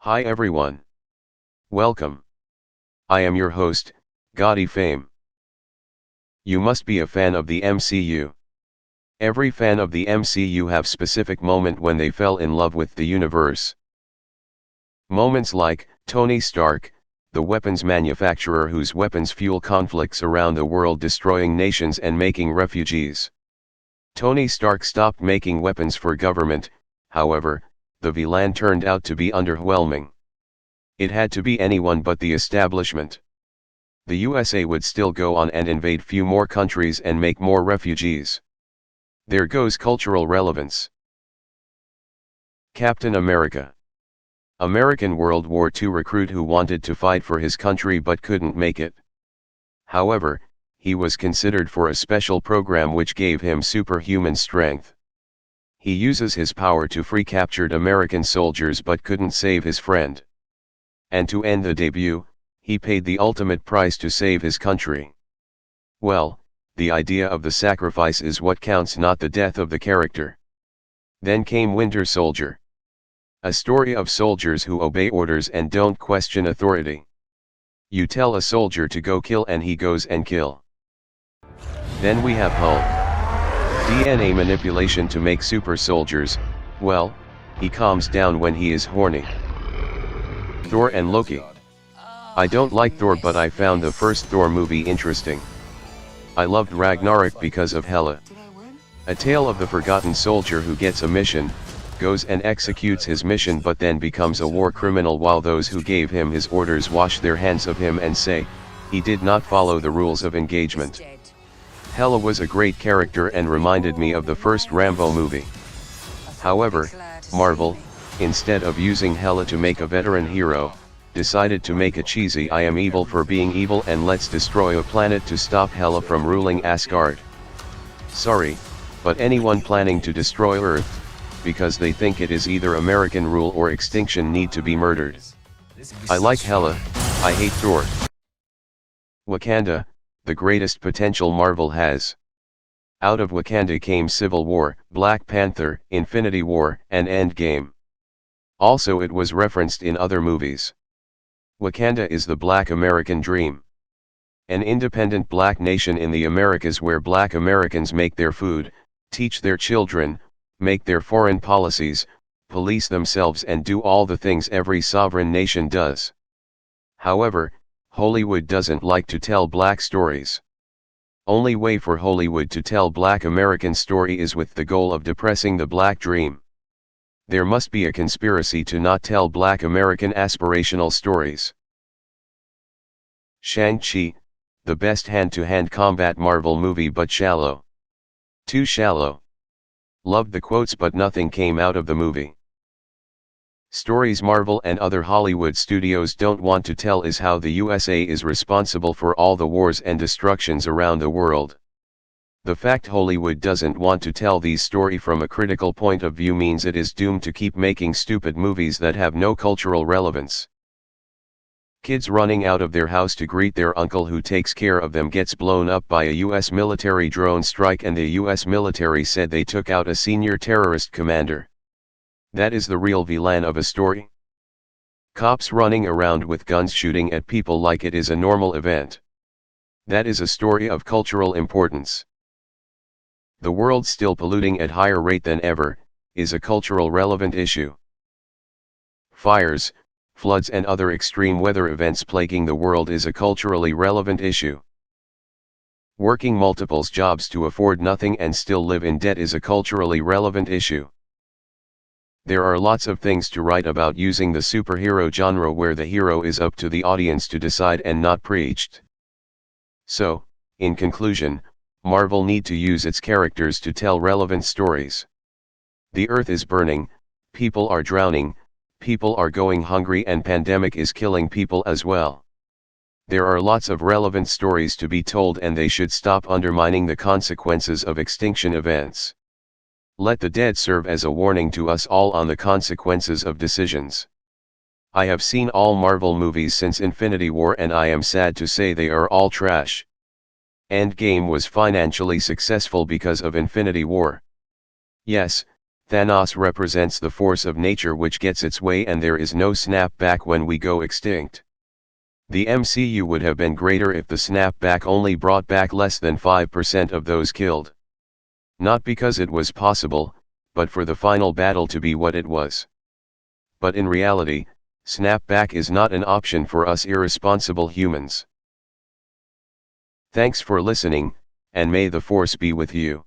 Hi everyone. Welcome. I am your host, Gaudy Fame. You must be a fan of the MCU. Every fan of the MCU have specific moment when they fell in love with the universe. Moments like, Tony Stark, the weapons manufacturer whose weapons fuel conflicts around the world, destroying nations and making refugees. Tony Stark stopped making weapons for government, however, the villain turned out to be underwhelming. It had to be anyone but the establishment. The USA would still go on and invade few more countries and make more refugees. There goes cultural relevance. Captain America. American World War II recruit who wanted to fight for his country but couldn't make it. However, he was considered for a special program which gave him superhuman strength. He uses his power to free captured American soldiers but couldn't save his friend. And to end the debut, he paid the ultimate price to save his country. Well, the idea of the sacrifice is what counts, not the death of the character. Then came Winter Soldier. A story of soldiers who obey orders and don't question authority. You tell a soldier to go kill and he goes and kill. Then we have Hulk. DNA manipulation to make super soldiers. Well, he calms down when he is horny. Thor and Loki. I don't like Thor, but I found the first Thor movie interesting. I loved Ragnarok because of Hela. A tale of the forgotten soldier who gets a mission, goes and executes his mission but then becomes a war criminal while those who gave him his orders wash their hands of him and say, he did not follow the rules of engagement. Hela was a great character and reminded me of the first Rambo movie. However, Marvel, instead of using Hela to make a veteran hero, decided to make a cheesy I am evil for being evil and let's destroy a planet to stop Hela from ruling Asgard. Sorry, but anyone planning to destroy Earth, because they think it is either American rule or extinction, need to be murdered. I like Hela, I hate Thor. Wakanda, the greatest potential Marvel has. Out of Wakanda came Civil War, Black Panther, Infinity War, and Endgame. Also it was referenced in other movies. Wakanda is the Black American dream. An independent black nation in the Americas where black Americans make their food, teach their children, make their foreign policies, police themselves and do all the things every sovereign nation does. However, Hollywood doesn't like to tell black stories. Only way for Hollywood to tell black American story is with the goal of depressing the black dream. There must be a conspiracy to not tell black American aspirational stories. Shang-Chi, the best hand-to-hand combat Marvel movie but shallow. Too shallow. Loved the quotes but nothing came out of the movie. Stories Marvel and other Hollywood studios don't want to tell is how the USA is responsible for all the wars and destructions around the world. The fact Hollywood doesn't want to tell these stories from a critical point of view means it is doomed to keep making stupid movies that have no cultural relevance. Kids running out of their house to greet their uncle who takes care of them gets blown up by a US military drone strike and the US military said they took out a senior terrorist commander. That is the real villain of a story. Cops running around with guns shooting at people like it is a normal event. That is a story of cultural importance. The world still polluting at higher rate than ever, is a cultural relevant issue. Fires, floods and other extreme weather events plaguing the world is a culturally relevant issue. Working multiple jobs to afford nothing and still live in debt is a culturally relevant issue. There are lots of things to write about using the superhero genre where the hero is up to the audience to decide and not preached. So, in conclusion, Marvel need to use its characters to tell relevant stories. The earth is burning, people are drowning, people are going hungry and pandemic is killing people as well. There are lots of relevant stories to be told and they should stop undermining the consequences of extinction events. Let the dead serve as a warning to us all on the consequences of decisions. I have seen all Marvel movies since Infinity War and I am sad to say they are all trash. Endgame was financially successful because of Infinity War. Yes, Thanos represents the force of nature which gets its way, and there is no snapback when we go extinct. The MCU would have been greater if the snapback only brought back less than 5% of those killed. Not because it was possible, but for the final battle to be what it was. But in reality, snapback is not an option for us irresponsible humans. Thanks for listening, and may the force be with you.